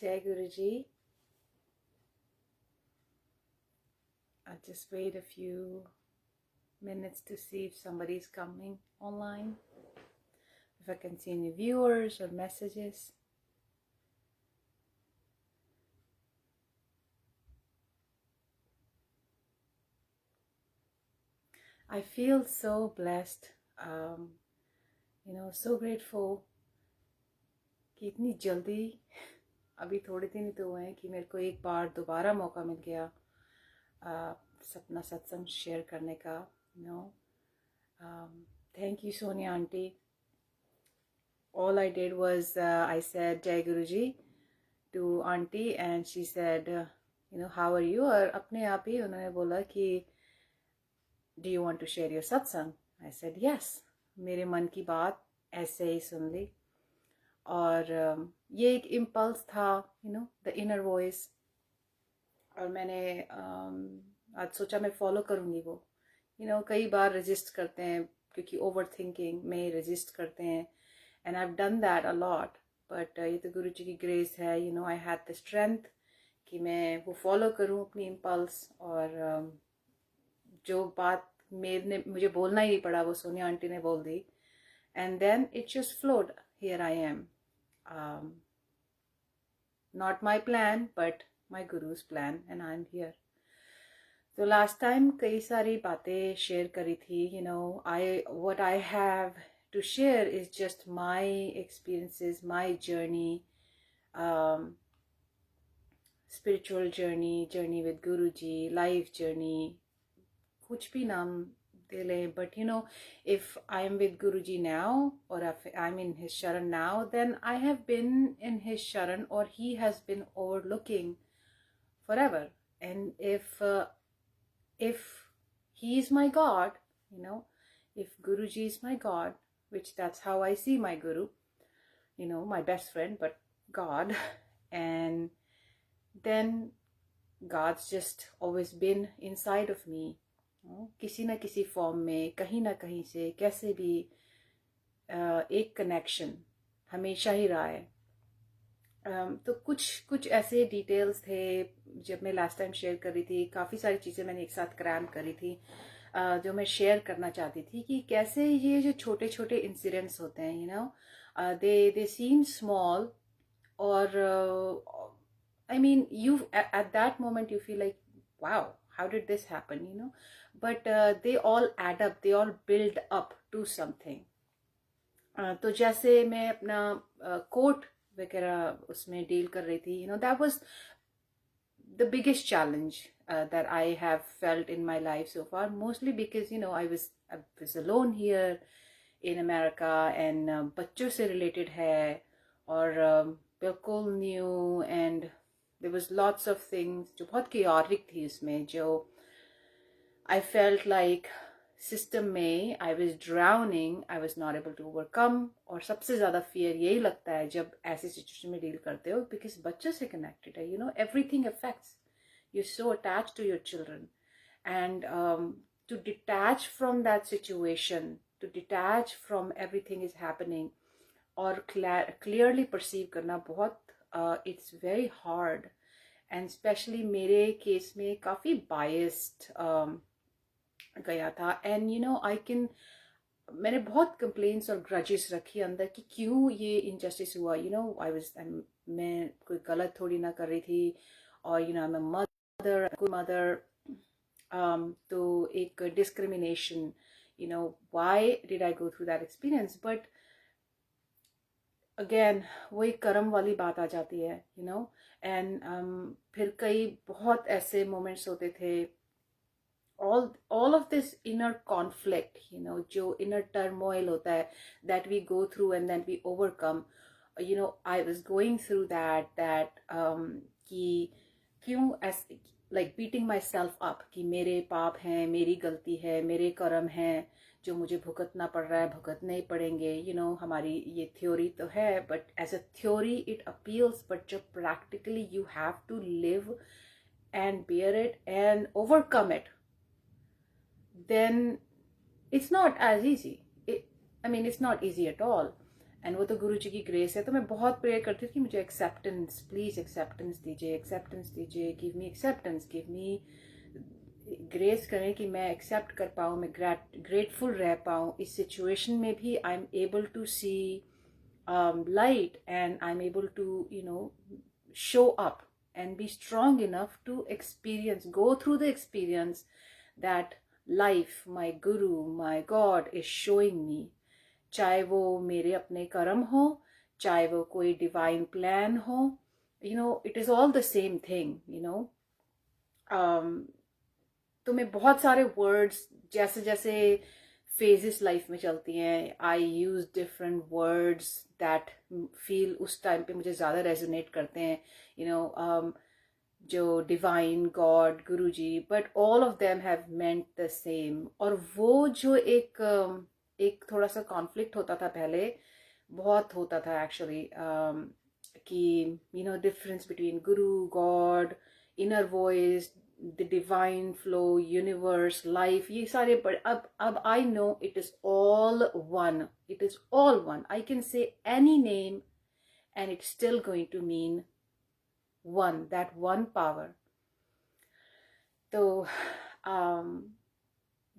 Jai Guruji. I'll just wait a few minutes to see if somebody's coming online. If I can see any viewers or messages. I feel so blessed, so grateful कि इतनी जल्दी अभी थोड़े दिन ही तो हुए हैं कि मेरे को एक बार दोबारा मौका मिल गया अपना सत्संग शेयर करने का. Thank you, Sonia aunty. All I did was I said Jai Guruji to aunty and she said, how are you? और अपने आप ही उन्होंने बोला कि do you want to share your satsang? I said yes. मेरे मन की बात ऐसे ही सुन ली और ये एक इम्पल्स था, the inner voice. और मैंने आज सोचा मैं फॉलो करूँगी वो. कई बार रेजिस्ट करते हैं क्योंकि ओवर थिंकिंग में रेजिस्ट करते हैं and I've done that a lot, but ये तो गुरु जी की ग्रेस है. I had the strength कि मैं वो फॉलो करूँ अपनी इम्पल्स और जो बात मुझे बोलना ही नहीं पड़ा वो सोनिया आंटी ने बोल दी and then it just flowed. Here I am. Not my plan but my guru's plan and I'm here. तो लास्ट टाइम कई सारी बातें शेयर करी थी. What I have to share is just my experiences, my journey, spiritual journey with Guruji, life journey, कुछ भी नाम दे लें. But if I am with Guruji now or if I'm in his sharan now, then I have been in his sharan or he has been overlooking forever. And if he is my God, if Guruji is my God, which that's how I see my Guru, my best friend, but God, and then God's just always been inside of me. किसी ना किसी form में कहीं ना कहीं से कैसे भी एक कनेक्शन हमेशा ही रहा है. तो कुछ ऐसे डिटेल्स थे जब मैं लास्ट टाइम शेयर कर रही थी. काफ़ी सारी चीज़ें मैंने एक साथ क्रैम करी थी जो मैं शेयर करना चाहती थी कि कैसे ये जो छोटे छोटे इंसिडेंट्स होते हैं दे सीम स्मॉल और I mean you at that moment you feel like wow, how did this happen, but they all add up, they all build up to something. तो जैसे मैं अपना कोर्ट वगैरह उसमें डील कर रही थी, that was the biggest challenge that I have felt in my life so far, mostly because I was alone here in America and बच्चों से related है और बिल्कुल new and there was lots of things जो बहुत chaotic थी उसमें, जो I felt like system में I was drowning, I was not able to overcome. और सबसे ज़्यादा fear यही लगता है जब ऐसी situation में deal करते हो because बच्चों से connected है, everything affects. You're so attached to your children and to detach from that situation, to detach from everything is happening और clearly perceive करना बहुत it's very hard. And especially मेरे केस में काफ़ी biased गया था and मैंने बहुत complaints और grudges रखी अंदर कि क्यों ये injustice हुआ. मैं कोई गलत थोड़ी ना कर रही थी और I'm a mother, a good mother. तो एक discrimination, why did I go through that experience? But again वही कर्म वाली बात आ जाती है, and फिर कई बहुत ऐसे moments होते थे. All of this inner conflict, जो inner turmoil होता है that we go through and then we overcome. I was going through that कि क्यों like beating myself up कि मेरे पाप हैं, मेरी गलती है, मेरे कर्म हैं जो मुझे भुगतना पड़ रहा है, भुगतने ही पड़ेंगे. हमारी ये theory तो है but as a theory it appeals, but जब practically you have to live and bear it and overcome it, then it's not as easy. It's not easy at all. And वो तो गुरु जी की ग्रेस है. तो मैं बहुत प्रेयर करती थी कि मुझे एक्सेप्टेंस, प्लीज़ एक्सेप्टेंस दीजिए, give me acceptance, give me grace करें कि मैं एक्सेप्ट कर पाऊँ, मैं ग्रेटफुल रह पाऊँ इस सिचुएशन में भी. I am able to see light, and I'm able to, show up and be strong enough to go through the experience that life, my guru, my God is showing me. चाहे वो मेरे अपने कर्म हो, चाहे वो कोई डिवाइन प्लान हो, it is all the same thing. तो मैं बहुत सारे वर्ड्स, जैसे जैसे फेजेस लाइफ में चलती हैं, I use different words that feel उस टाइम पे मुझे ज़्यादा रेजोनेट करते हैं. जो divine god Guruji, but all of them have meant the same. और वो जो एक थोड़ा सा कॉन्फ्लिक्ट होता था पहले, बहुत होता था एक्चुअली, कि difference between Guru, God, inner voice, the divine flow, universe, life, ये सारे अब I know it is all one. It is all one. I can say any name and it's still going to mean one, that one power. So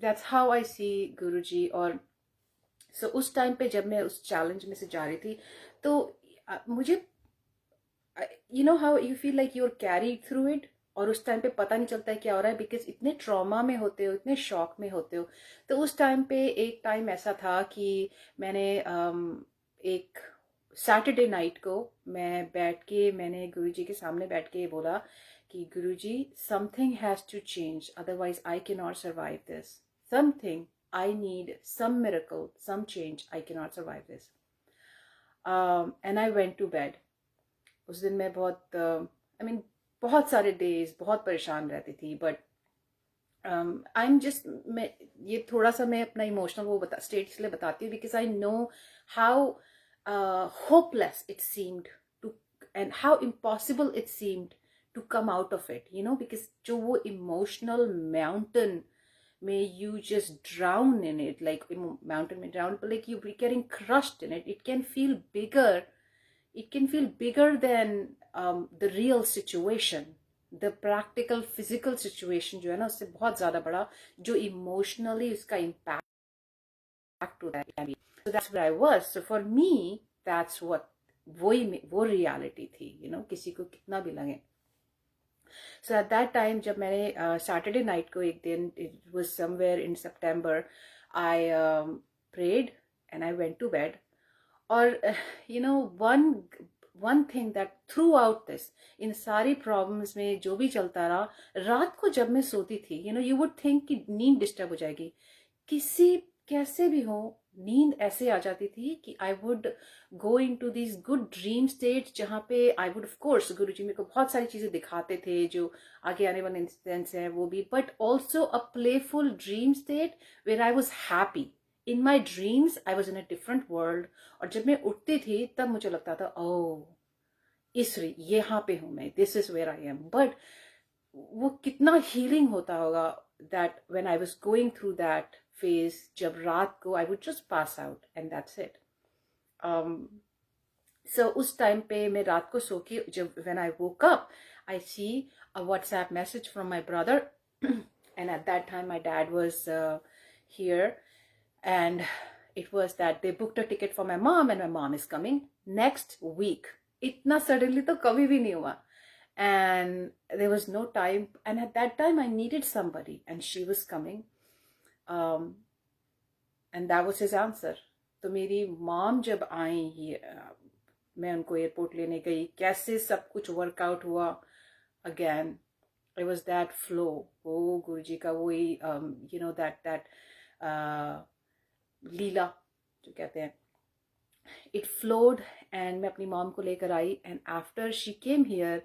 that's how I see Guruji. और so उस time पे जब मैं उस challenge में से जा रही थी, तो मुझे how you feel like you're carried through it, और उस टाइम पे पता नहीं चलता है क्या हो रहा है, बिकॉज इतने ट्रॉमा में होते हो, इतने शॉक में होते हो. तो उस टाइम पे एक टाइम ऐसा था कि मैंने एक सैटरडे नाइट को मैंने गुरुजी के सामने बैठ के बोला कि Guruji, something has to change, otherwise I can not survive this. Something, I need some miracle, some change, I can not survive this. And I went to bed. उस दिन मैं बहुत सारे डेज बहुत परेशान रहती थी. बट आई एम जस्ट, मैं ये थोड़ा सा मैं अपना इमोशनल वो स्टेट इसलिए बताती हूँ because I know how hopeless it seemed to, and how impossible it seemed to come out of it, because जो वो इमोशनल माउंटेन में you just drown in it, like mountain में drown, like you be getting crushed in it. It can feel bigger than the real situation, the practical physical situation जो है ना, उससे बहुत ज़्यादा बड़ा जो emotionally उसका impact होता है. So that's where I was. So for me, that's what वो reality थी, किसी को कितना भी लगे. So at that time, जब मैंने Saturday night को एक दिन, it was somewhere in September, I prayed and I went to bed. और one thing that throughout this, इन सारी प्रॉब्लम्स में जो भी चलता रहा, रात को जब मैं सोती थी, you would think कि नींद डिस्टर्ब हो जाएगी, कैसे भी हो, नींद ऐसे आ जाती थी कि I would go into this good dream state, जहाँ पे I would, of course Guruji मेरे को बहुत सारी चीजें दिखाते थे जो आगे आने वाले इंसिडेंट्स हैं वो भी, but also a playful dream state where I was happy. In my dreams, I was in a different world. और जब मैं उठती थी तब मुझे लगता था, यहाँ पे हूँ मैं, this is where I am. But वो कितना healing होता होगा that when I was going through that phase, जब रात को I would just pass out and that's it. So उस टाइम पे मैं रात को सो के जब when I woke up, I see a WhatsApp message from my brother and at that time my dad was here. And it was that they booked a ticket for my mom and my mom is coming next week. Itna suddenly to kabhi bhi nahi hua. And there was no time. And at that time I needed somebody and she was coming. And that was his answer. तो मेरी mom जब आई, मैं उनको airport लेने गई, कैसे सब कुछ वर्कआउट हुआ. Again, it was that flow. वो गुरुजी का वही, that लीला जो कहते हैं, इट फ्लोड. एंड मैं अपनी मॉम को लेकर आई and after she came here,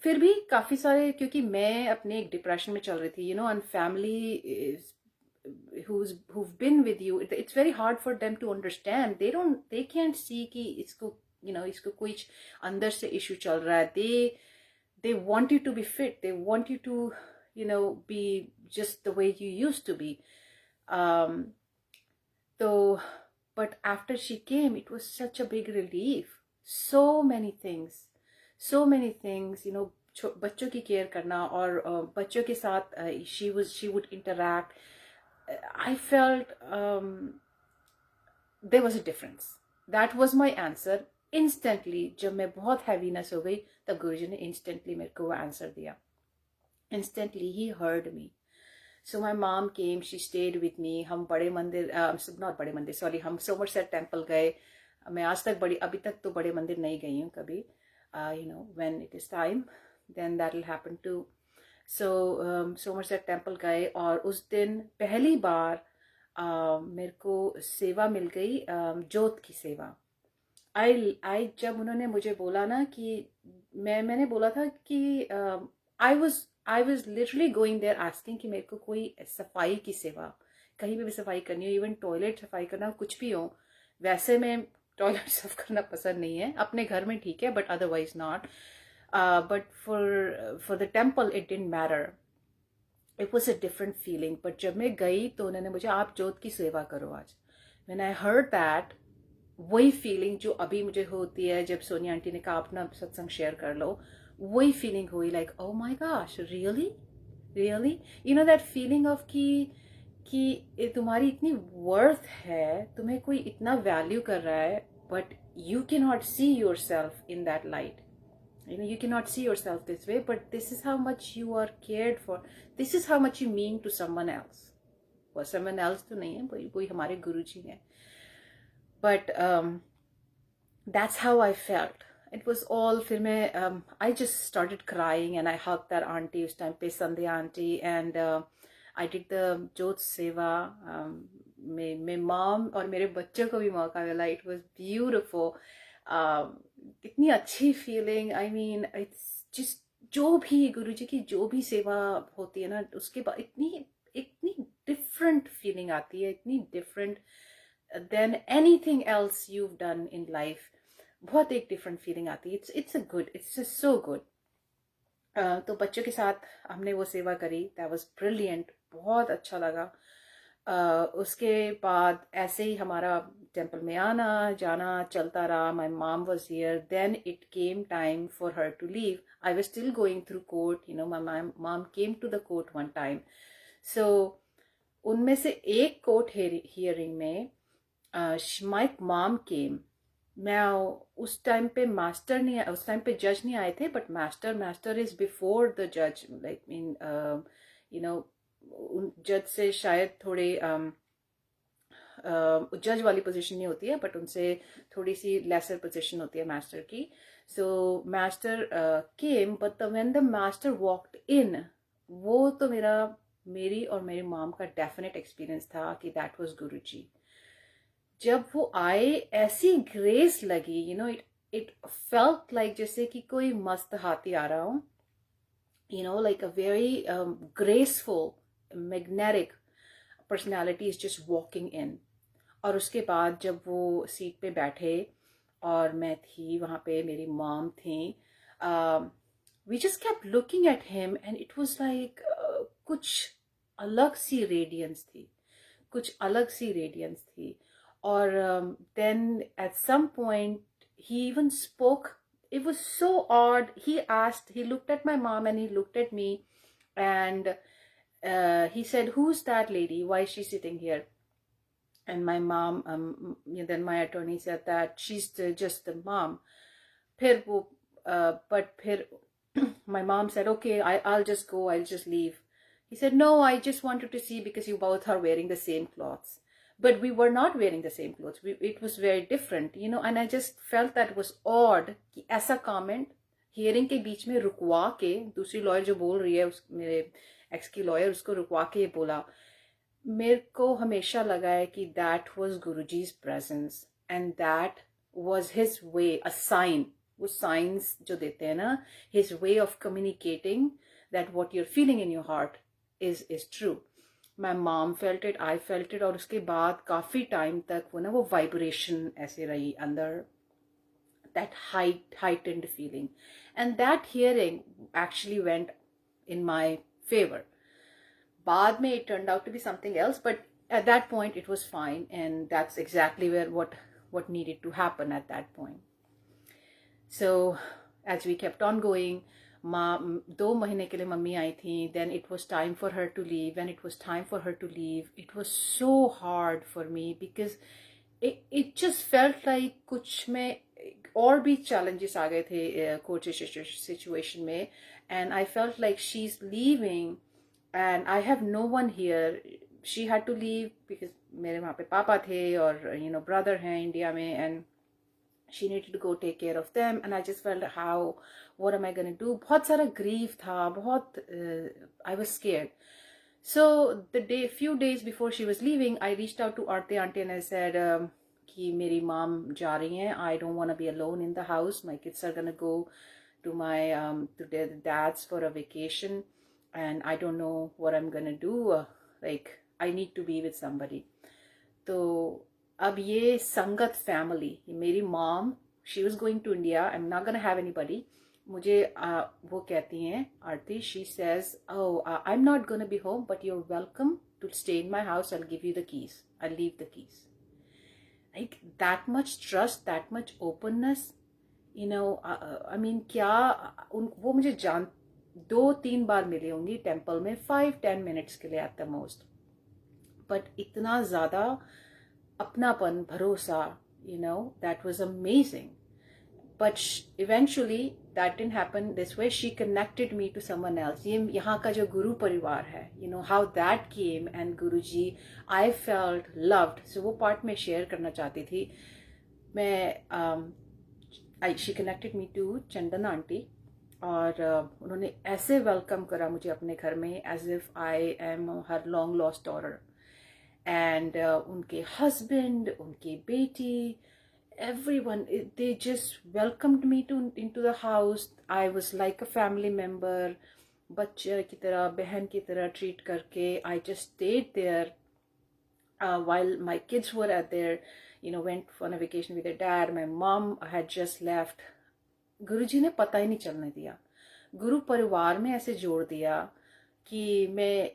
फिर भी काफ़ी सारे, क्योंकि मैं अपने एक डिप्रेशन में चल रही थी, and family who've been with you, it's very hard for them to understand. They can't see कि इसको कुछ अंदर से इशू चल रहा है. They want you to be fit, they want you to be just the way you used to be. तो but after she came, it was such a big relief. So many things, you know, बच्चों की care करना और बच्चों के साथ she would interact. I felt there was a difference. That was my answer. Instantly, जब मैं बहुत हैवीनेस हो गई, तब गुरुजी ने instantly मेरे को वो आंसर दिया. Instantly, he heard me. So my mom came, she stayed with me. हम बड़े मंदिर, not बड़े मंदिर, sorry, हम सोमरसेट टेम्पल गए. मैं आज तक अभी तक तो बड़े मंदिर नहीं गई हूँ कभी. You know, when it is time, then that will happen too. So Somerset temple गए और उस दिन पहली बार मेरे को सेवा मिल गई, जोत की सेवा. आई जब उन्होंने मुझे बोला ना कि मैंने बोला था कि I was literally going there asking कि मेरे को कोई सफाई की सेवा कहीं पे भी सफाई करनी हो, इवन टॉयलेट सफाई करना, कुछ भी हो. वैसे मैं टॉयलेट साफ करना पसंद नहीं है, अपने घर में ठीक है, but otherwise not. But for the temple it didn't matter. It was a different feeling. But जब मैं गई तो उन्होंने मुझे, आप जोत की सेवा करो आज. व्हेन आई हर्ड दैट, वही फीलिंग जो अभी मुझे होती है जब सोनिया आंटी ने कहा अपना सत्संग शेयर कर लो, वही फीलिंग हुई. Like oh my gosh, really really, you know that feeling of कि तुम्हारी इतनी वर्थ है, तुम्हें कोई इतना वैल्यू कर रहा है, but you can not see your self in that light. You know, you cannot see yourself this way, but this is how much you are cared for. This is how much you mean to someone else. और someone else तो नहीं है, वही हमारे गुरुजी हैं. But that's how I felt. It was all, फिर मैं I just started crying and I hugged that auntie उस time पे, संध्या aunty, and I did the जोत सेवा. मेरे mom और मेरे बच्चों को भी मौका मिला. It was beautiful. इतनी अच्छी feeling. I mean it's just, जो भी गुरुजी की जो भी सेवा होती है ना, उसके बाद इतनी इतनी डिफरेंट फीलिंग आती है, इतनी different than anything else you done in life. बहुत एक डिफरेंट फीलिंग आती है. It's a good, it's just so good. तो बच्चों के साथ हमने वो सेवा करी. दैट वाज ब्रिलियंट, बहुत अच्छा लगा. उसके बाद ऐसे ही हमारा टेम्पल में आना जाना चलता रहा. My mom was here. Then it came time for her to leave. I was still going through court. You know, my mom came to the court one time. So उनमें से एक कोर्ट हियरिंग में माई mom केम. मैं उस time पे master नहीं, उस time पे जज नहीं आए थे, but master is before the जज. लाइक मीन यू नो, जज से शायद थोड़े जज वाली पोजीशन नहीं होती है, बट उनसे थोड़ी सी लेसर पोजीशन होती है मास्टर की. So master came, but when the master walked in, वो तो मेरी और मेरी मॉम का डेफिनेट एक्सपीरियंस था कि दैट वाज गुरुजी. जब वो आए, ऐसी ग्रेस लगी, you know, it felt like जैसे कि कोई मस्त हाथी आ रहा हो. You know, like a very graceful, magnetic personality is just walking in. और उसके बाद जब वो सीट पे बैठे और मैं थी वहाँ पे, मेरी मॉम थी, we just kept looking at him and it was like कुछ अलग सी रेडियंस थी, कुछ अलग सी रेडियंस थी. और then at some point he even spoke. It was so odd. He looked at my mom and he looked at me, and he said, "Who's that lady? Why is she sitting here?" And my mom, then my attorney said that she's just the mom. But my mom said, "Okay, I'll just go. I'll just leave." He said, "No, I just wanted to see because you both are wearing the same clothes." But we were not wearing the same clothes. It was very different, you know, and I just felt that was odd कि ऐसा comment hearing के बीच में रुकवा के, दूसरी lawyer जो बोल रही है, मेरे एक्स की लॉयर, उसको रुकवा के बोला. मेरे को हमेशा लगा है कि that was Guruji's presence and that was his way, a sign. वो signs जो देते हैं ना, his way of communicating that what you're feeling in your heart is true. My mom felt it, I felt it, और उसके बाद काफी time तक वो ना वो वाइब्रेशन ऐसे रही अंदर, that heightened feeling, and that hearing actually went in my favor. बाद में it turned out to be something else, but at that point it was fine, and that's exactly where what needed to happen at that point. So as we kept on going, माँ 2 महीने के लिए mummy आई थी. Then it was time for her to leave. When it was time for her to leave, it was so hard for me because it just felt like कुछ में और भी challenges आ गए थे coach situation में, and I felt like she's leaving and I have no one here. She had to leave because मेरे वहाँ पे पापा थे और brother हैं इंडिया में, and she needed to go take care of them, and I just felt what am I going to do. बहुत सारा grief था, I was scared. So few days before she was leaving, I reached out to aunty and I said कि मेरी mom जा रही हैं. I don't want to be alone in the house. My kids are going to go to my to their dads for a vacation, and I don't know what I'm going to do. Like I need to be with somebody. तो अब ये संगत family, मेरी mom, she was going to India, I am not gonna have anybody. मुझे वो कहती हैं Aarti, she says I am not gonna be home but you are welcome to stay in my house, I will give you the keys, I leave the keys. Like that much trust, that much openness, I mean क्या वो मुझे 2-3 बार मिली होंगी temple में, 5-10 minutes के लिए at the most, but इतना ज़्यादा अपनापन, भरोसा, that was amazing. But eventually that didn't happen this way. She connected me to someone else. ये यहाँ का जो गुरु परिवार है, how that came, and Guruji, I felt loved. So वो part में share करना चाहती थी मैं. She connected me to Chandan aunty, और उन्होंने ऐसे वेलकम करा मुझे अपने घर में as if I am her long lost daughter. And उनके husband, उनकी बेटी, everyone, they just welcomed me into the house. I was like a family member. बच्चे की तरह, बहन की तरह treat करके, I just stayed there while my kids were at their, went on a vacation with their dad. My mom had just left. गुरुजी ने पता ही नहीं चलने दिया. गुरु परिवार में ऐसे जोड़ दिया कि मैं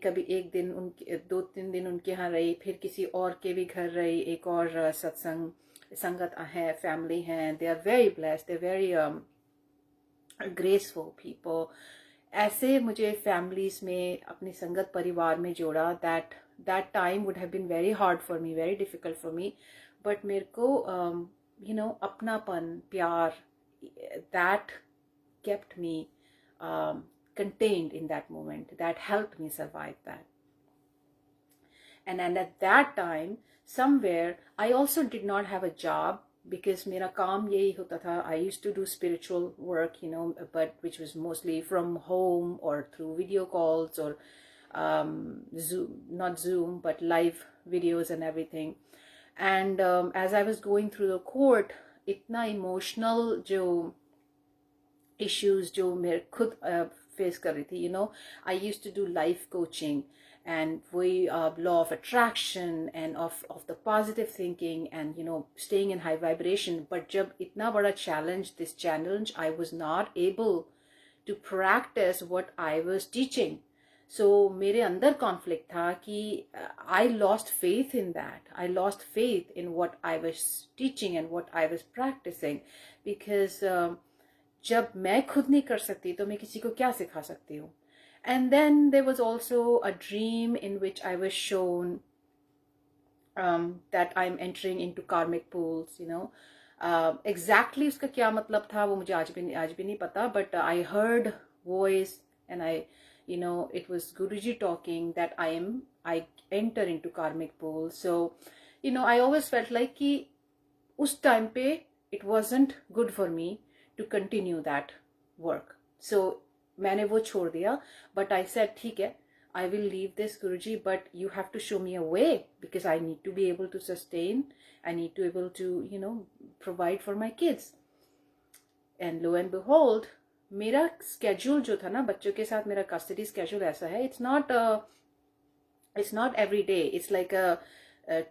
कभी एक दिन उनके 2-3 दिन उनके यहाँ रही, फिर किसी और के भी घर रही, एक और सत्संग संगत है, फैमिली हैं. They are very blessed, they very graceful people. ऐसे मुझे फैमिलीज में, अपनी संगत परिवार में जोड़ा. That time would have been very hard for me, very difficult for me, but मेरे को अपनापन, प्यार, that kept me contained in that moment. That helped me survive that. And at that time, somewhere, I also did not have a job because मेरा काम यही होता था. I used to do spiritual work, but which was mostly from home or through video calls or Zoom, not Zoom, but live videos and everything. And as I was going through the court, इतना emotional जो issues जो मैं खुद face कर रही थी, I used to do life coaching and we law of attraction and of the positive thinking and staying in high vibration. But जब इतना बड़ा this challenge, I was not able to practice what I was teaching. So मेरे अंदर conflict था कि I lost faith in that. I lost faith in what I was teaching and what I was practicing because जब मैं खुद नहीं कर सकती तो मैं किसी को क्या सिखा सकती हूँ. And then there was also a dream in which I was shown that I'm entering into karmic pools, exactly उसका क्या मतलब था वो मुझे आज भी नहीं पता, but I heard voice and it was Guruji talking that I enter into karmic pools. So I always felt like कि उस time पे it wasn't good for me to continue that work. So मैंने वो छोड़ दिया, but I said ठीक है, I will leave this Guruji, but you have to show me a way because I need to be able to sustain, I need to be able to provide for my kids. And lo and behold, मेरा schedule जो था ना बच्चों के साथ, मेरा custody schedule ऐसा है, it's not every day. It's like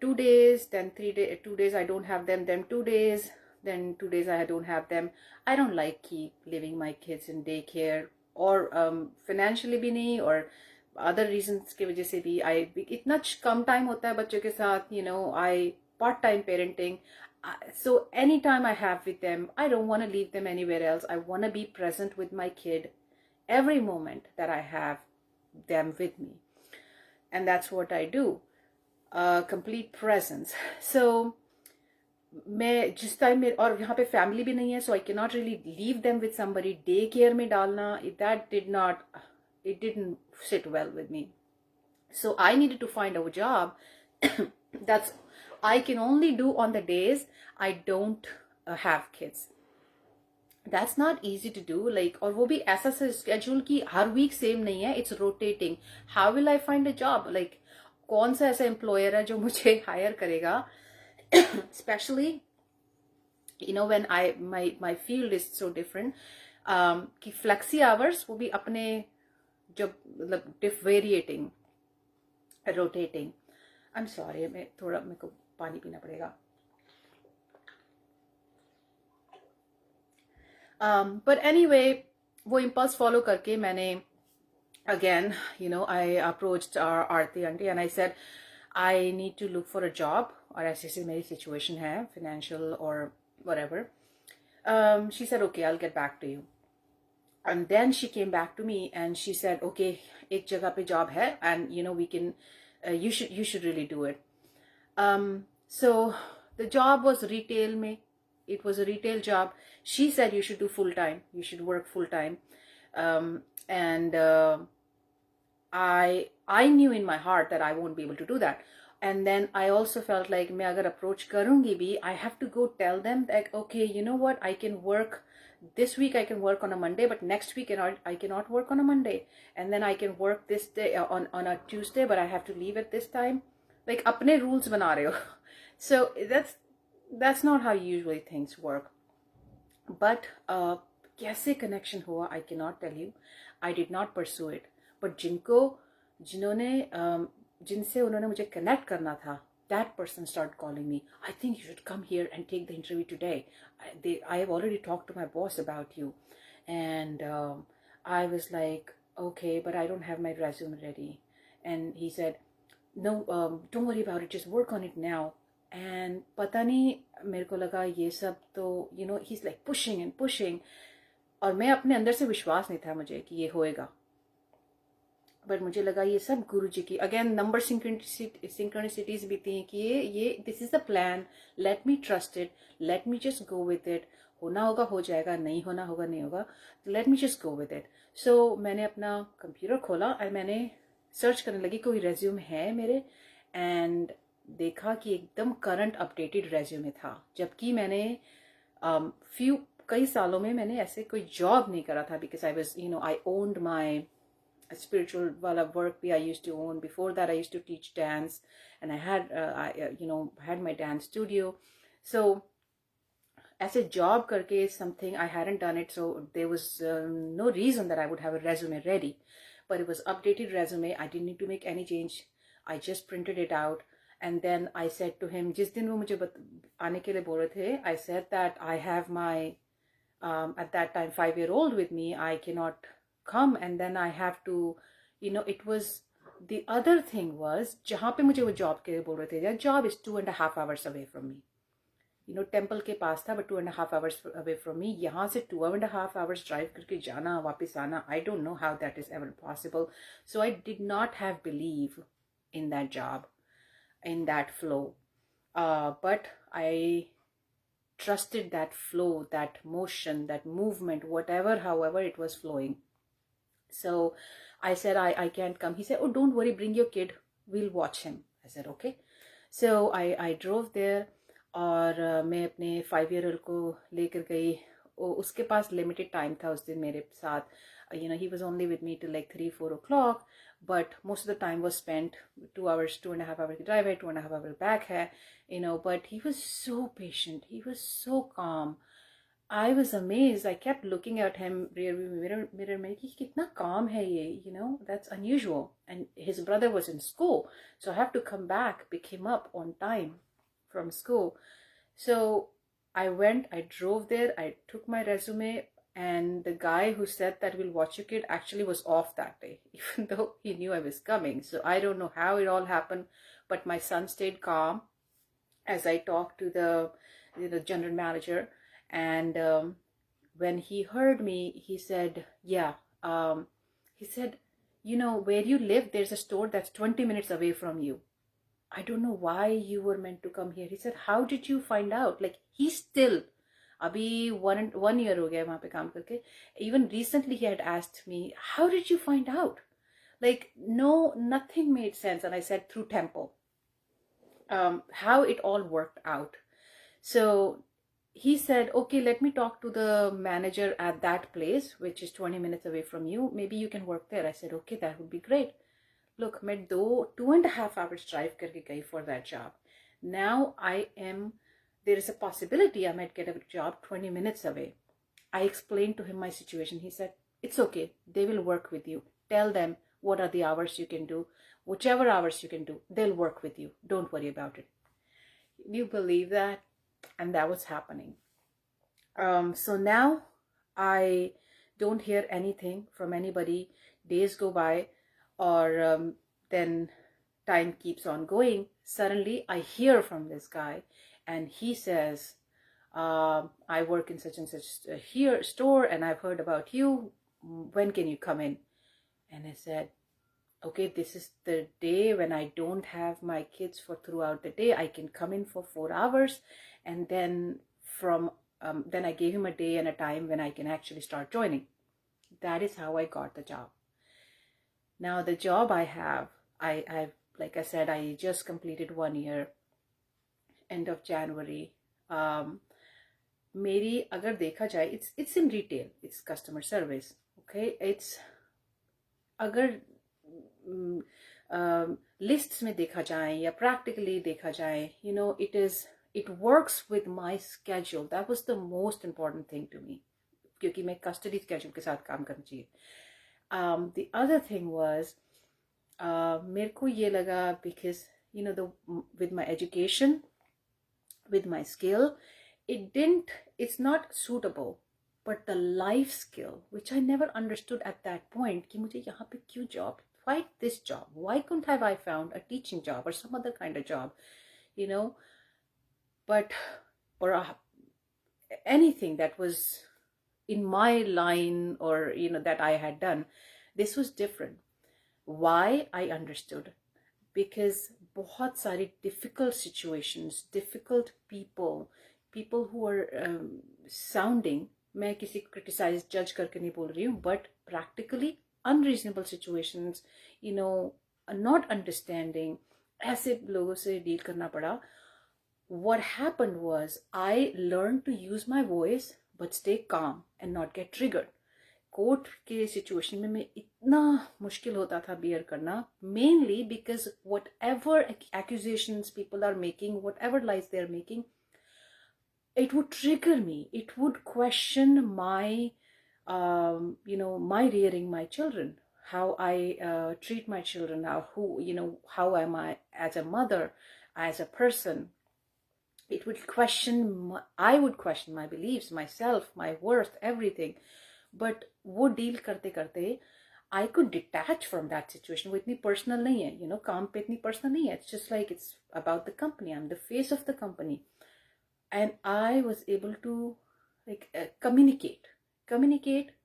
2 days, then 3 days, 2 days I don't have them, then 2 days, then 2 days I don't have them. I don't like keep leaving my kids in daycare or financially भी नहीं, और other reasons की वजह से भी आई इतना कम time होता है बच्चों के साथ, आई part time parenting. So anytime I have with them, I don't want to leave them anywhere else. I want to be present with my kid every moment that I have them with me. And that's what I do. Complete presence. So मैं जिस time में, और यहाँ पे family भी नहीं है, so I can not really leave them with somebody. Day care में डालना, that did not, it didn't sit well with me. So I needed to find a job that's I can only do on the days I don't have kids. That's not easy to do. Like, और वो भी ऐसा schedule की हर week same नहीं है. It's rotating. How will I find a job? Like, कौन सा ऐसा employer है जो मुझे hire करेगा? Especially, when my field is so different. कि flexi hours वो भी अपने जब मतलब variating, rotating. I am sorry, मैं थोड़ा, मेरे को पानी पीना पड़ेगा. बट एनीवे, वो इम्पल्स फॉलो करके मैंने again I approached Aarti aunty and I said I need to look for a job, और ऐसे ऐसे मेरी सिचुएशन है फाइनेंशियल और whatever. She said okay, I will get back to you. And then she came back to me and she said, okay, ek jagah pe job hai, and we can, you should really do it. So the job was retail mein. It was a retail job. She said you should do full time. You should work full time. And I knew in my heart that I won't be able to do that. And then I also felt like मैं अगर approach करूँगी भी, I have to go tell them that, okay, you know what, I can work this week, I can work on a Monday, but next week I cannot work on a Monday. And then I can work this day on a Tuesday, but I have to leave at this time. Like, अपने rules बना रहे हो. So that's not how usually things work. But कैसे connection हुआ, I cannot tell you. I did not pursue it. But जिनसे उन्होंने मुझे connect करना था, that person started calling me. I think you should come here and take the interview today. I have already talked to my boss about you. And I was like, okay, but I don't have my resume ready. And he said, no, don't worry about it, just work on it now. And पता नहीं मेरे को लगा ये सब तो he's like pushing and pushing, और मैं अपने अंदर से विश्वास नहीं था मुझे कि ये होएगा. बट मुझे लगा ये सब गुरुजी की अगेन नंबर सिंक्रोनिसिटीज भी थी कि ये this is the plan, let me trust it, let me just go with it. होना होगा हो जाएगा, नहीं होना होगा नहीं होगा, let me just go with it. So मैंने अपना कंप्यूटर खोला और मैंने सर्च करने लगी कोई रेज्यूम है मेरे, एंड देखा कि एकदम करंट अपडेटेड रेज्यूमे था. जबकि मैंने कई सालों में मैंने ऐसे कोई जॉब नहीं करा था, because I was I owned my spiritual wala work bhi I used to own. Before that I used to teach dance, and I had had my dance studio. So as a job karke something I hadn't done it, so there was no reason that I would have a resume ready. But it was updated resume. I didn't need to make any change. I just printed it out, and then I said to him, jis din wo mujhe aane ke liye bol rahe the, I said that I have my at that time 5-year-old with me. I cannot come, and then I have to, it was the other thing was जहाँ पे मुझे वो job के बोल रहे थे, that job is 2.5 hours away from me. Temple के पास था, but 2.5 hours away from me. यहाँ से 2.5 hours drive करके जाना वापस आना, I don't know how that is ever possible. So I did not have belief in that job, in that flow, but I trusted that flow, that motion, that movement, whatever, however it was flowing. So I said, I can't come. He said, oh, don't worry, bring your kid, we'll watch him. I said, okay. So I drove there, और मैं अपने 5-year-old को लेकर गई. उसके पास limited time था उस दिन मेरे साथ. He was only with me till like 3-4 o'clock, but most of the time was spent 2 hours, 2.5 hours की drive है, 2.5 hours back है, but he was so patient, he was so calm. I was amazed. I kept looking at him rear mirror में कि कितना calm है ये, that's unusual. And his brother was in school, so I have to come back, pick him up on time from school. So I went, I drove there, I took my resume, And the guy who said that we'll watch your kid actually was off that day, even though he knew I was coming. So I don't know how it all happened, but my son stayed calm as I talked to the general manager. And when he heard me, he said, yeah, he said, where you live, there's a store that's 20 minutes away from you. I don't know why you were meant to come here. He said, how did you find out? Like, he's still, abhi 1 year ho gaya wahan pe kaam karke. Even recently he had asked me, how did you find out? Like, no, nothing made sense. And I said, through tempo. How it all worked out. So he said, okay, let me talk to the manager at that place, which is 20 minutes away from you. Maybe you can work there. I said, okay, that would be great. Look, मैं 2.5 hours drive करके गई for that job. Now there is a possibility I might get a job 20 minutes away. I explained to him my situation. He said, it's okay. They will work with you. Tell them what are the hours you can do. Whichever hours you can do, they'll work with you. Don't worry about it. Do you believe that? And that was happening. So now I don't hear anything from anybody. Days go by, or then time keeps on going. Suddenly I hear from this guy, and he says, I work in such and such here store, and I've heard about you. When can you come in? And I said, okay, this is the day when I don't have my kids for throughout the day. I can come in for 4 hours, and then then I gave him a day and a time when I can actually start joining. That is how I got the job. Now the job I have, I've like I said, I just completed 1 year, end of January. मेरी अगर देखा जाए, it's in retail, it's customer service. Okay, it's अगर lists में देखा जाए या practically देखा जाए, it works with my schedule. That was the most important thing to me, क्योंकि मैं custody schedule के साथ काम करना चाहिए. The other thing was, मेरे को ये लगा, because with my education, with my skill, it's not suitable. But the life skill, which I never understood at that point, कि मुझे यहाँ पे क्यों job? Why this job? Why couldn't have I found a teaching job or some other kind of job, But or anything that was in my line, or that I had done. This was different. Why? I understood. Because बहुत सारी difficult situations, difficult people who are sounding, मैं किसी को criticize, judge करके नहीं बोल रही हूँ, but practically unreasonable situations, not understanding, ऐसे लोगों से deal करना पड़ा. What happened was, I learned to use my voice but stay calm and not get triggered. Court के सिचुएशन में मैं इतना मुश्किल होता था बियर करना, mainly because whatever accusations people are making, whatever lies they are making, it would trigger me. It would question my my rearing my children, how I treat my children now, how am I as a mother, as a person. It would I would question my beliefs, myself, my worth, everything. But वो deal करते करते I could detach from that situation. वो इतनी personal नहीं है, काम पे इतनी पर्सनल नहीं है. It's just like it's about the company. I'm the face of the company. And I was able to communicate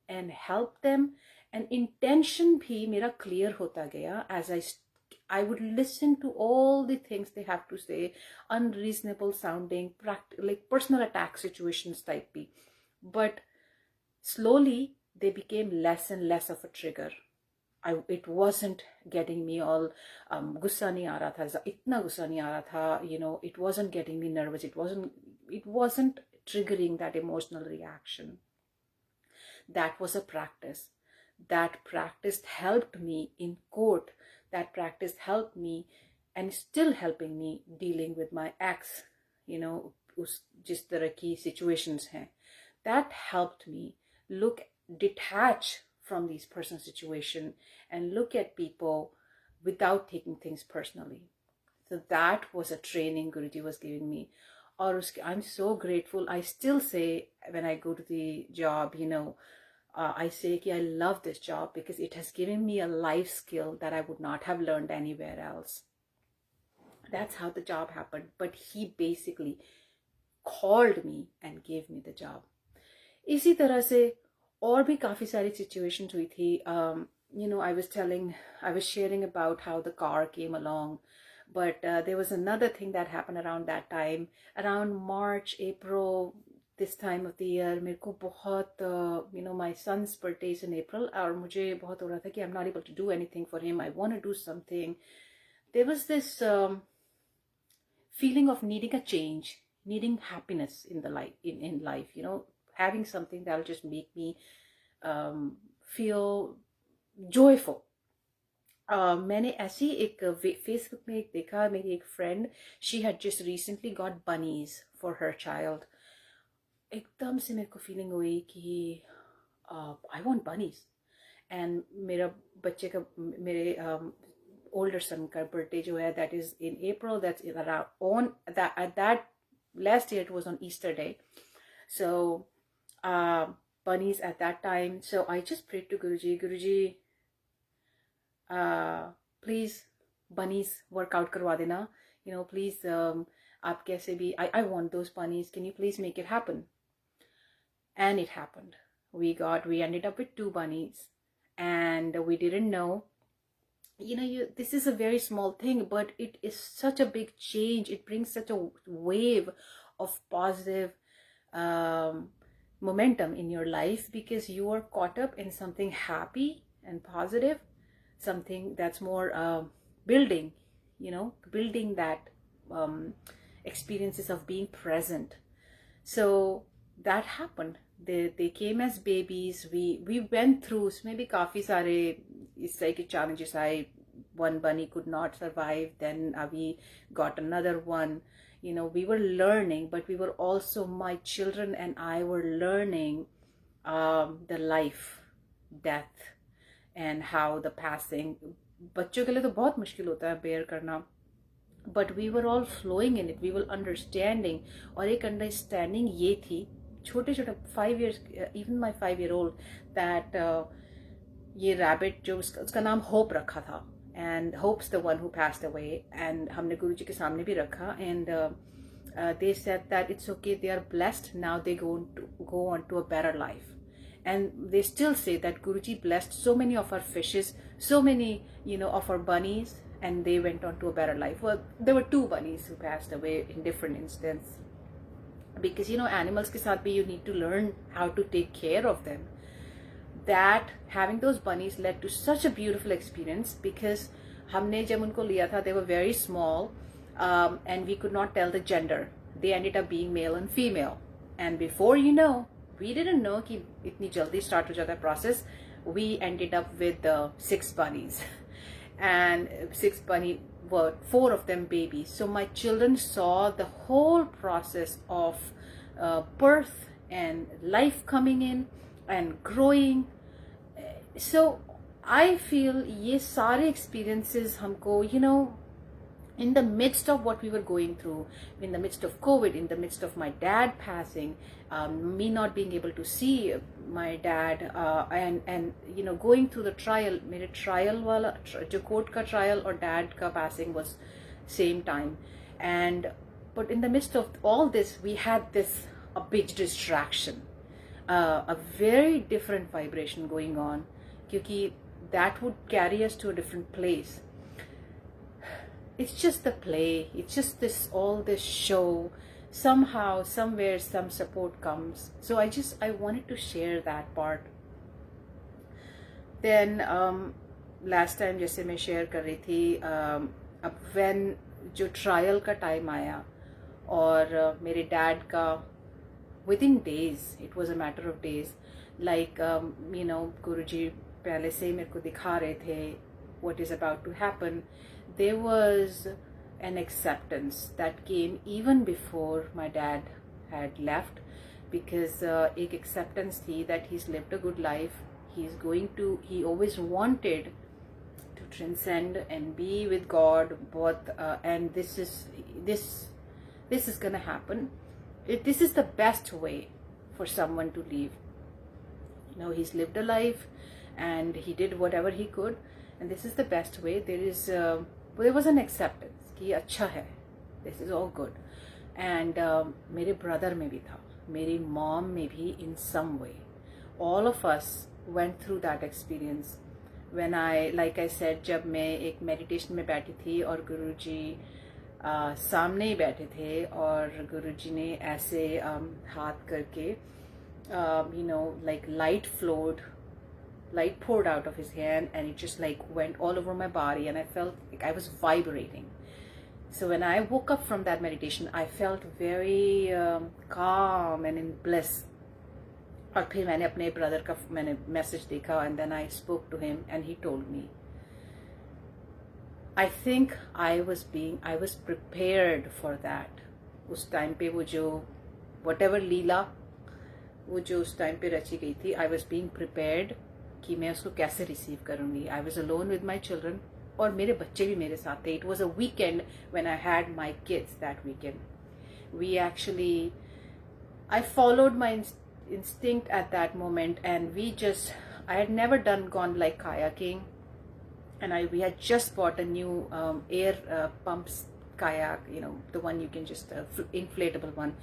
and help them. And intention भी मेरा clear होता गया as I would listen to all the things they have to say, unreasonable sounding, like personal attack situations type भी. But slowly they became less and less of a trigger. It wasn't getting me all गुस्सा नहीं आ रहा था, इतना गुस्सा नहीं आ रहा था, it wasn't getting me nervous, it wasn't triggering that emotional reaction. That was a practice. That practice helped me in court. That practice helped me and still helping me dealing with my ex, जिस तरह की situations हैं. That helped me detach from these personal situations and look at people without taking things personally. So that was a training Guruji was giving me. और उसके I'm so grateful. I still say when I go to the job, I say कि I love this job because it has given me a life skill that I would not have learned anywhere else. That's how the job happened. But he basically called me and gave me the job. इसी तरह से और भी काफ़ी सारी situations हुई थी. I was sharing about how the car came along. But there was another thing that happened around that time, around March, April, this time of the year. मेरे को बहुत, my son's birthday is in April, और मुझे बहुत हो रहा था कि I'm not able to do anything for him. I want to do something. There was this feeling of needing a change, needing happiness in the life, in life. Having something that will just make me feel joyful. मैंने ऐसी एक Facebook में एक देखा, मेरी एक friend, she had just recently got bunnies for her child. एकदम से मेरे को फीलिंग हुई कि आई वांट बनीज. एंड मेरा बच्चे का, मेरे ओल्डर सन का बर्थडे जो है, that is in April, that's in around on that last year it was on Easter day. So bunnies at that time. So I just prayed to Guruji, please bunnies workout करवा देना, please आप कैसे भी, I want those bunnies, can you please make it happen? And it happened. We ended up with 2 bunnies, and we didn't know, this is a very small thing, but it is such a big change. It brings such a wave of positive momentum in your life, because you are caught up in something happy and positive, something that's more building, building that experiences of being present. So that happened. They came as babies. We went through maybe काफी सारे इस तरह के challenges. One bunny could not survive. Then we got another one. We were learning, but we were also, my children and I were learning the life, death, and how the passing. बच्चों के लिए तो बहुत मुश्किल होता है bear करना. But we were all flowing in it. We were understanding. और एक understanding ये थी, छोटे 5 years, even my 5-year-old, that ये rabbit जो उसका नाम Hope रखा था, and Hope's the one who passed away, and हमने गुरुजी के सामने भी रखा, and they said that it's okay, they are blessed, now they go on to a better life. And they still say that Guruji blessed so many of our fishes, so many, of our bunnies, and they went on to a better life. Well, there were 2 bunnies who passed away in different instances, because animals ke saath bhi you need to learn how to take care of them. That having those bunnies led to such a beautiful experience, because हमने जब उनको लिया था, they were very small, and we could not tell the gender. They ended up being male and female, and before we didn't know कि इतनी जल्दी start हो जाता है process. We ended up with 6 bunnies, and 6 bunny were 4 of them babies. So my children saw the whole process of birth and life coming in and growing. So I feel ये सारे experiences हमको, in the midst of what we were going through, in the midst of COVID, in the midst of my dad passing, me not being able to see my dad, and going through the trial. मेरे trial वाला जो court का trial और dad का passing was same time, but in the midst of all this, we had a big distraction, a very different vibration going on, क्योंकि that would carry us to a different place. It's just the play. It's just all this show. Somehow, somewhere, some support comes. So I wanted to share that part. Then last time जैसे मैं share कर रही थी, अब when जो trial का time आया, और मेरे dad का, within days, it was a matter of days, like Guruji पहले से मेरे को दिखा रहे थे what is about to happen. There was an acceptance that came even before my dad had left, because एक acceptance थी that he's lived a good life. He always wanted to transcend and be with God, and this this is gonna happen. This is the best way for someone to leave. You know, he's lived a life and he did whatever he could, and this is the best way. There was an acceptance कि अच्छा है, this is all good. And मेरे brother में भी था, मेरी mom में भी, in some way. All of us went through that experience. When like I said, जब मैं एक meditation में बैठी थी और गुरुजी सामने ही बैठे थे और गुरुजी ने ऐसे हाथ करके like light poured out of his hand, and it just like went all over my body, and I felt like I was vibrating. So when I woke up from that meditation, I felt very calm and in bliss. और फिर मैंने अपने brother का मैंने message देखा, and then I spoke to him and he told me. I think I was prepared for that. उस time पे वो जो whatever लीला वो जो उस टाइम पे रची गई थी, I was being prepared कि मैं उसको कैसे रिसीव करूँगी. I was alone with my children, और मेरे बच्चे भी मेरे साथ थे. It was a weekend when I had my kids that weekend. I followed my instinct at that moment, and I had never gone like kayaking, and we had just bought a new air pumps kayak, the one you can just inflatable one.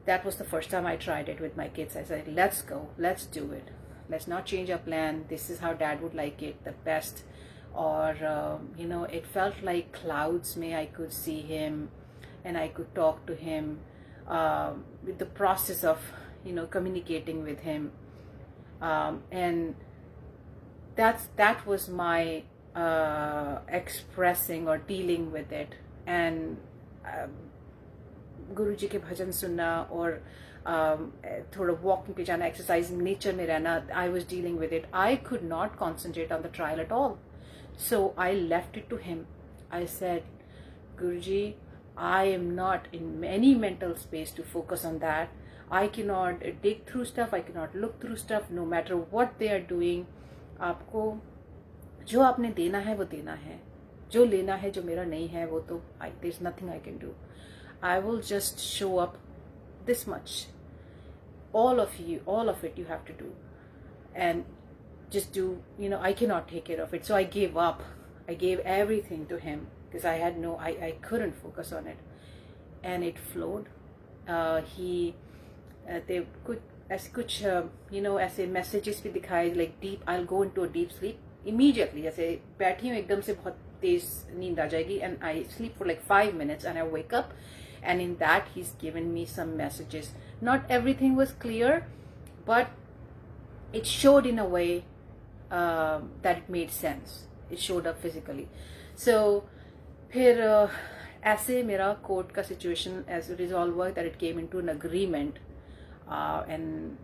That was the first time I tried it with my kids. I said, let's go, let's do it, let's not change our plan, this is how dad would like it the best. Or it felt like clouds may I could see him and I could talk to him, with the process of communicating with him, and that was my expressing or dealing with it. And गुरुजी के भजन सुनना और थोड़ा walking पे जाना, exercising, nature में रहना, I was dealing with it. I could not concentrate on the trial at all, so I left it to him. I said, Guruji, I am not in any mental space to focus on that. I cannot dig through stuff, I cannot look through stuff, no matter what they are doing. आपको जो आपने देना है वो देना है, जो लेना है जो मेरा नहीं है वो तो there's nothing I can do. I will just show up this much. All of it you have to do, and just do, I cannot take care of it. So I gave up. I gave everything to him because I couldn't focus on it, and it flowed. They could कुछ ऐसे messages भी दिखाए, like deep, I'll go into a deep sleep immediately. जैसे बैठी हूँ एकदम से बहुत तेज नींद आ जाएगी, and I sleep for like 5 minutes and I wake up, and in that he's given me some messages. Not everything was clear, but it showed in a way that it made sense. It showed up physically. So फिर ऐसे मेरा court का situation as a resolve हुआ that it came into an agreement, and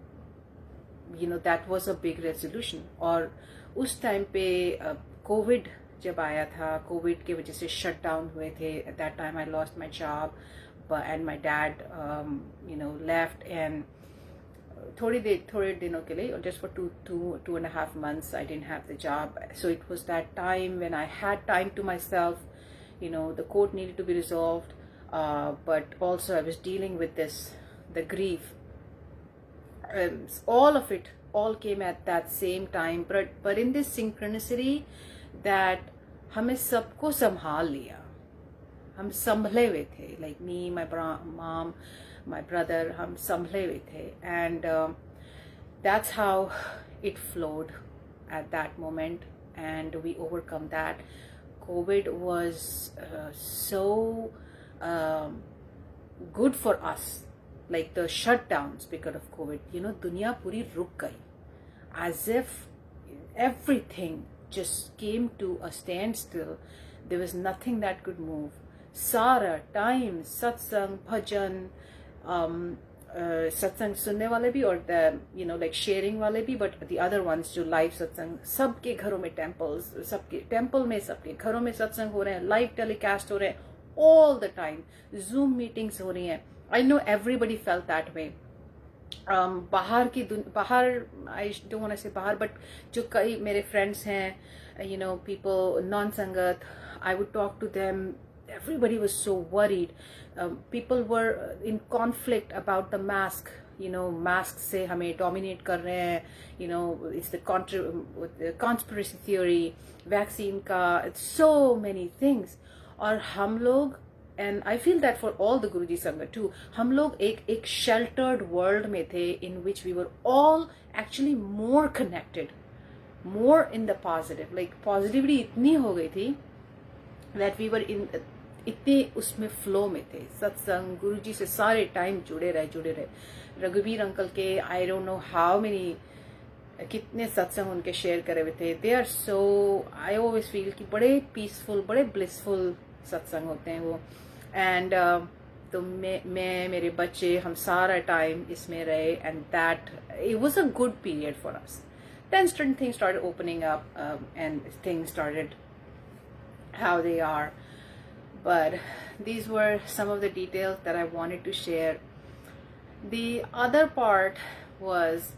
that was a big resolution. और उस time पे Covid जब आया था, कोविड की वजह से शट डाउन हुए थे. At that time I lost my job, and my dad left, and थोड़े दिनों के लिए, or just for two and a half months, I didn't have the job. So it was that time when I had time to myself. The court needed to be resolved, but also I was dealing with the grief. All of it came at that same time, but in this synchronicity that हमें सबको संभाल लिया, हम संभले हुए थे, like me, my mom, my brother, हम संभले हुए थे, and that's how it flowed at that moment, and we overcome that. COVID was so good for us, like the shutdowns because of COVID. दुनिया पूरी रुक गई, as if everything just came to a standstill. There was nothing that could move. Sara time, satsang, bhajan, satsang सुनने वाले भी, और the like sharing वाले भी, but the other ones जो live satsang, सबके घरों में temples, सबके temple में, सबके घरों में सत्संग हो रहे हैं, live telecast हो रहे हैं all the time, Zoom meetings हो रही हैं. I know everybody felt that way. बाहर I don't want to say बाहर, but जो कई मेरे friends हैं, people non-sangat, I would talk to them. everybody was so worried. People were in conflict about the mask. Mask से हमें dominate कर रहे हैं. It's the conspiracy theory, vaccine का, it's so many things. और हम लोग, and I feel that for all the Guruji Sangha too, हम लोग एक sheltered world में थे, in which we were all actually more connected, more in the positive. Like positivity इतनी हो गई थी that we were in इतने उसमें फ्लो में थे. सत्संग, गुरुजी से सारे टाइम जुड़े रहे. रघुवीर अंकल के I don't know how many, कितने सत्संग उनके शेयर करे हुए थे. They are so, I always feel कि बड़े पीसफुल, बड़े ब्लिसफुल सत्संग होते हैं वो. एंड तो मैं मेरे बच्चे, हम सारा टाइम इसमें रहे. And that it was a good period for us. Then certain things started opening up, and things started how they are. But these were some of the details that I wanted to share. The other part was,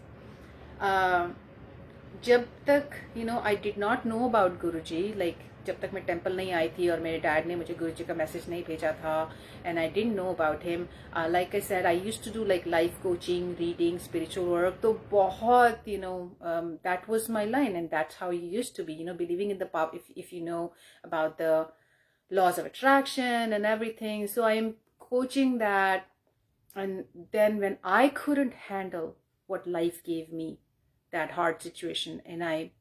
जब तक I did not know about Guruji, like जब तक मैं temple नहीं आई थी और मेरे dad ने मुझे गुरुजी का मैसेज नहीं भेजा था, and I didn't know about him. Like I said, I used to do like life coaching, reading, spiritual work. तो बहुत that was my line, and that's how you used to be, believing in the power, if you know about the laws of attraction and everything. So I am coaching that. And then when I couldn't handle what life gave me, that hard situation, and I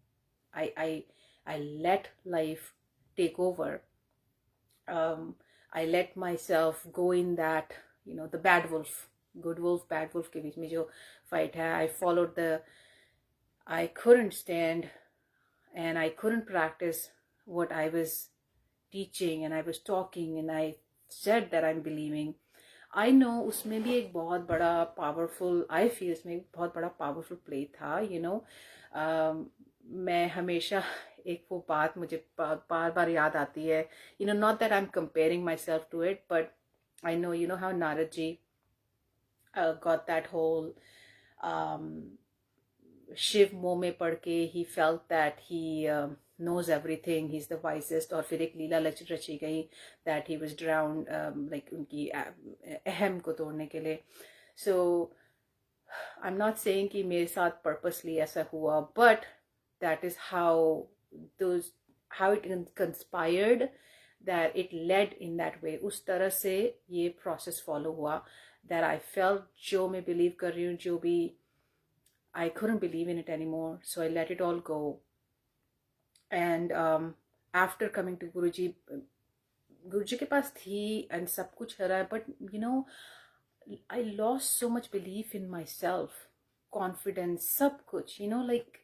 let life take over. I let myself go in that, the bad wolf, good wolf, bad wolf के बीच में जो fight है. I followed I couldn't stand, and I couldn't practice what I was teaching, and I was talking, and I said that I'm believing. I know उसमें भी एक बहुत बड़ा powerful, I feel इसमें बहुत बड़ा पावरफुल प्ले था. मैं हमेशा एक वो बात मुझे बार बार याद आती है. Not that I'm comparing myself to it, but I know, how Narad ji got that whole Shiv मोह में पढ़ के, he felt that he knows everything, he's the wisest. और फिर एक लीला रची गई that he was drowned, like उनकी अहम को तोड़ने के लिए. So I'm not saying कि मेरे साथ purposely ऐसा हुआ, but that is how it conspired, that it led in that way. उस तरह से ये process follow हुआ, that I felt जो मैं believe कर रही हूँ, जो भी I couldn't believe in it anymore, so I let it all go. And after coming to Guruji के पास थी and सब कुछ हो रहा है, but I lost so much belief in myself, confidence, सब कुछ, like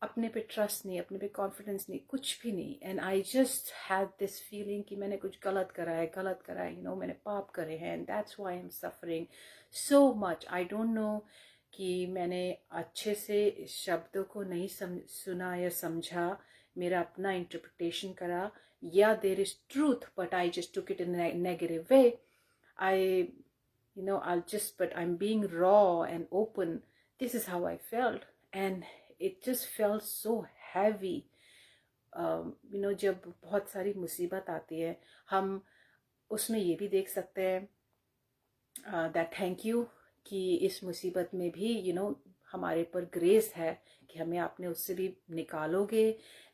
अपने पे trust नहीं, अपने पे confidence नहीं, कुछ भी नहीं. And I just had this feeling कि मैंने कुछ गलत करा है, मैंने पाप करे हैं, and that's why I'm suffering so much. I don't know कि मैंने अच्छे से शब्दों को नहीं सुना या समझा, मेरा अपना इंटरप्रिटेशन करा, या there is truth, but I just took it in a negative way. But I'm being raw and open. This is how I felt, and it just felt so heavy. जब बहुत सारी मुसीबत आती है, हम उसमें ये भी देख सकते हैं that thank you कि इस मुसीबत में भी हमारे पर ग्रेस है कि हमें आपने उससे भी निकालोगे,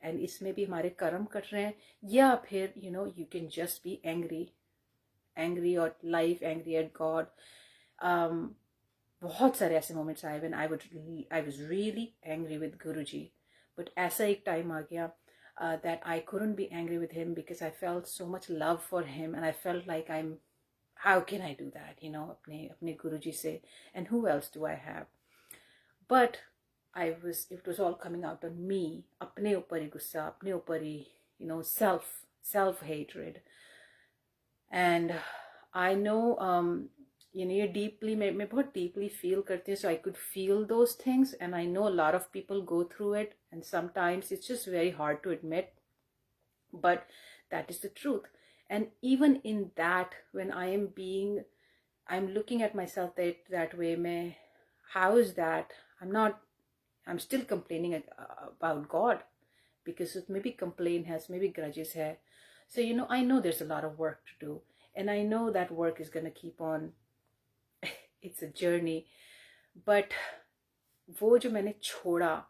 एंड इसमें भी हमारे कर्म कट रहे हैं. या फिर you can just be angry at life, angry at God. बहुत सारे ऐसे मोमेंट्स आए when I was really angry with Guruji, but ऐसा एक टाइम आ गया that I couldn't be angry with him because I felt so much love for him, and I felt like how can I do that, अपने Guruji से, and who else do I have? But it was all coming out on me, अपने ऊपर ही गुस्सा, अपने ऊपर ही self hatred. And I know ये deeply, मैं बहुत deeply feel करती हूँ, so I could feel those things, and I know a lot of people go through it, and sometimes it's just very hard to admit, but that is the truth. And even in that, when I'm looking at myself that way, how is that? I'm still complaining about God, because maybe complaint has, maybe grudges hai. So, I know there's a lot of work to do, and I know that work is going to keep on. It's a journey. But वो जो मैंने छोड़ा,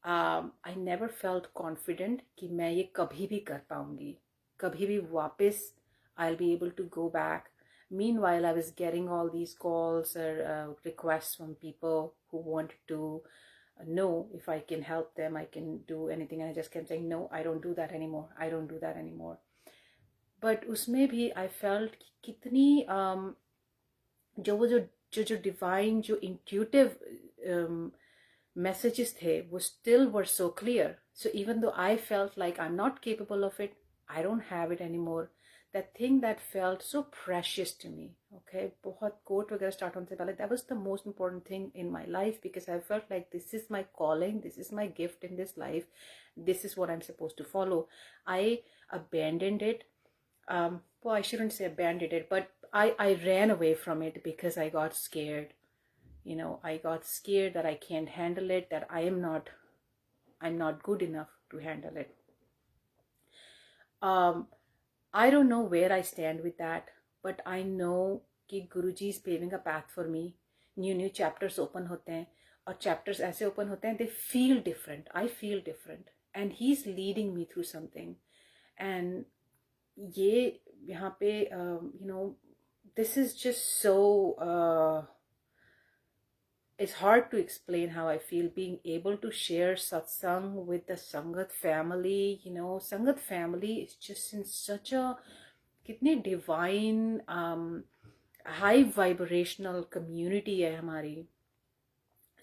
I never felt confident कि मैं ये कभी भी कर पाऊंगी, कभी भी वापस I'll be able to go back. Meanwhile, I was getting all these calls or requests from people who wanted to know if I can help them, I can do anything. And I just kept saying, no, I don't do that anymore. I don't do that anymore. But उसमें भी I felt कितनी जो divine, जो intuitive messages थे, वो still were so clear. So even though I felt like I'm not capable of it, I don't have it anymore. That thing that felt so precious to me, okay, बहुत quote वगैरह start होने से पहले, that was the most important thing in my life, because I felt like this is my calling, this is my gift in this life, this is what I'm supposed to follow. I abandoned it. Well, I shouldn't say abandoned it, but I ran away from it because I got scared. I got scared that I can't handle it, that I'm not good enough to handle it. I don't know where I stand with that, but I know कि Guruji is paving a path for me. New chapters open होते हैं, और chapters ऐसे open होते हैं, they feel different. I feel different, and he's leading me through something. And ये यहाँ पे this is just so it's hard to explain how I feel being able to share satsang with the Sangat family. Sangat family is just in such a kitni divine, high vibrational community है हमारी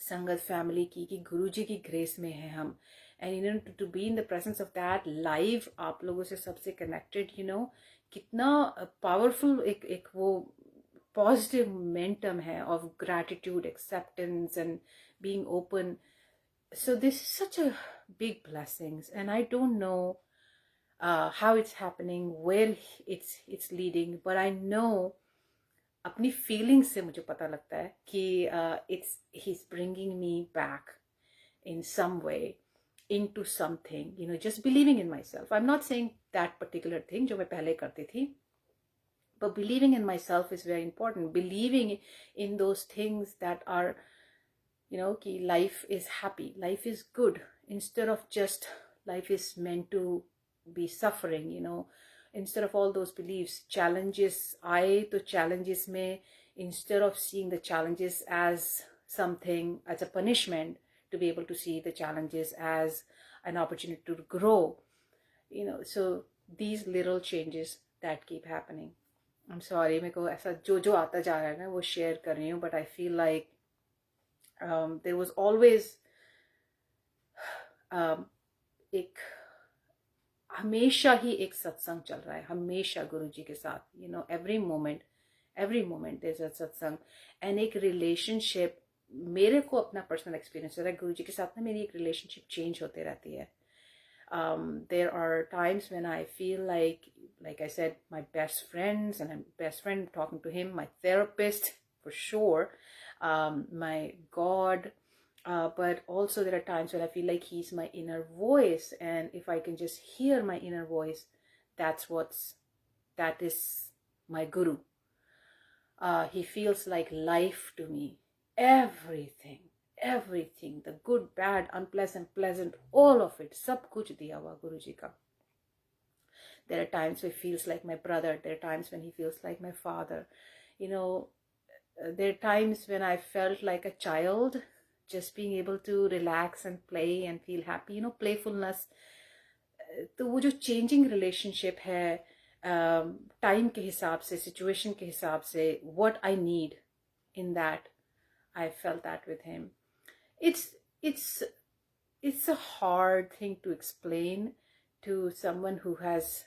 Sangat family की Guruji की grace में है हम. And to be in the presence of that live, आप लोगों से सबसे connected, कितना powerful एक वो positive momentum hai of gratitude, acceptance, and being open. So this is such a big blessings, and I don't know how it's happening, where it's leading, but I know अपनी feelings से मुझे पता लगता है कि he's bringing me back in some way into something, just believing in myself. I'm not saying that particular thing जो मैं पहले करती थी, but believing in myself is very important. Believing in those things that are, ki life is happy, life is good, instead of just life is meant to be suffering, instead of all those beliefs. Challenges, challenges mein, instead of seeing the challenges as something, as a punishment, to be able to see the challenges as an opportunity to grow, so these little changes that keep happening. I'm sorry, मेरे को ऐसा जो आता जा रहा है ना वो शेयर कर रही हूँ, but I feel like there was always एक हमेशा ही एक सत्संग चल रहा है, हमेशा गुरुजी के साथ, every moment there's a सत्संग, and एक relationship, मेरे को अपना पर्सनल एक्सपीरियंस है गुरुजी के साथ ना, मेरी एक रिलेशनशिप चेंज होते रहती है. There are times when I feel like I said, my best friends, and I'm best friend talking to him, my therapist for sure, my God, but also there are times when I feel like he's my inner voice, and if I can just hear my inner voice, that is my Guru. He feels like life to me, everything, the good, bad, unpleasant, pleasant, all of it, सब कुछ दिया हुआ गुरुजी का. There are times when he feels like my brother, there are times when he feels like my father, there are times when I felt like a child, just being able to relax and play and feel happy, playfulness. तो वो जो changing relationship है, time के हिसाब से, situation के हिसाब से, what I need in that, I felt that with him. It's a hard thing to explain to someone who has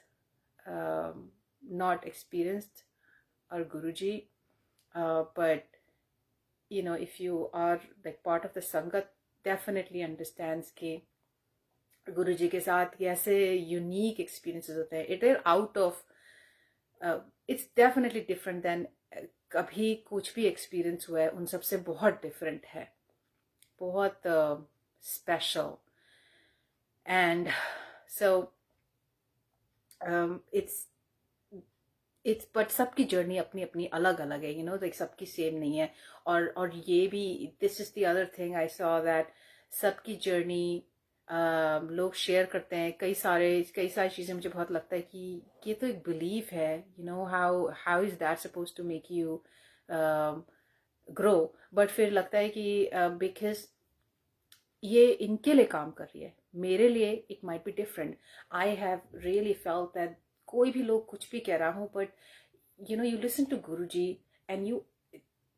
not experienced our Guruji, but if you are like part of the Sangat, definitely understands कि Guruji के साथ कैसे unique experiences होते हैं. It is out of it's definitely different than कभी कुछ भी experience हुआ है, उन सबसे बहुत different है, बहुत special. And so it's but सबकी जर्नी अपनी अपनी अलग अलग है, लाइक सबकी सेम नहीं है। और ये भी, this is the other thing I saw that सबकी जर्नी लोग शेयर करते हैं, कई सारी चीज़ें। मुझे बहुत लगता है कि ये तो एक बिलीफ है, how is that suppose to make you grow. But फिर लगता है कि बिकॉज ये इनके लिए काम कर रही है, मेरे लिए it might be different. I have really felt that कोई भी लोग कुछ भी कह रहा हूँ, but you listen to Guruji, and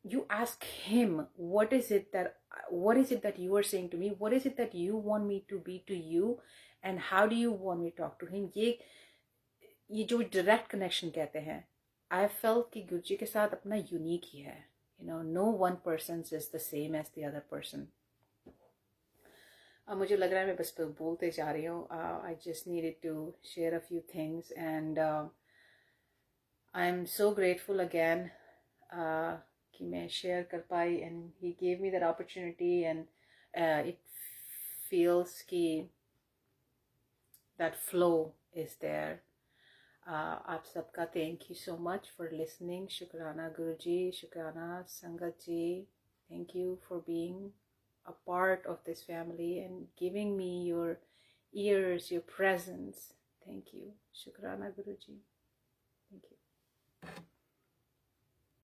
you ask him, what is it that you are saying to me, what is it that you want me to be to you, and how do you want me to talk to him। ये जो direct connection कहते हैं, I felt कि गुरुजी के साथ अपना unique ही है। No one person is the same as the other person. मुझे लग रहा है मैं बस बोलते जा रही हूँ। I just needed to share a few things, and I am so grateful again कि मैं शेयर कर पाई, and he gave me that opportunity, and it feels कि दैट फ्लो इज देयर। आप सबका thank you so much for listening. शुक्राना गुरुजी, शुक्राना संगत जी। Thank you for being a part of this family and giving me your ears, your presence. Thank you. Shukrana Guruji. Thank you.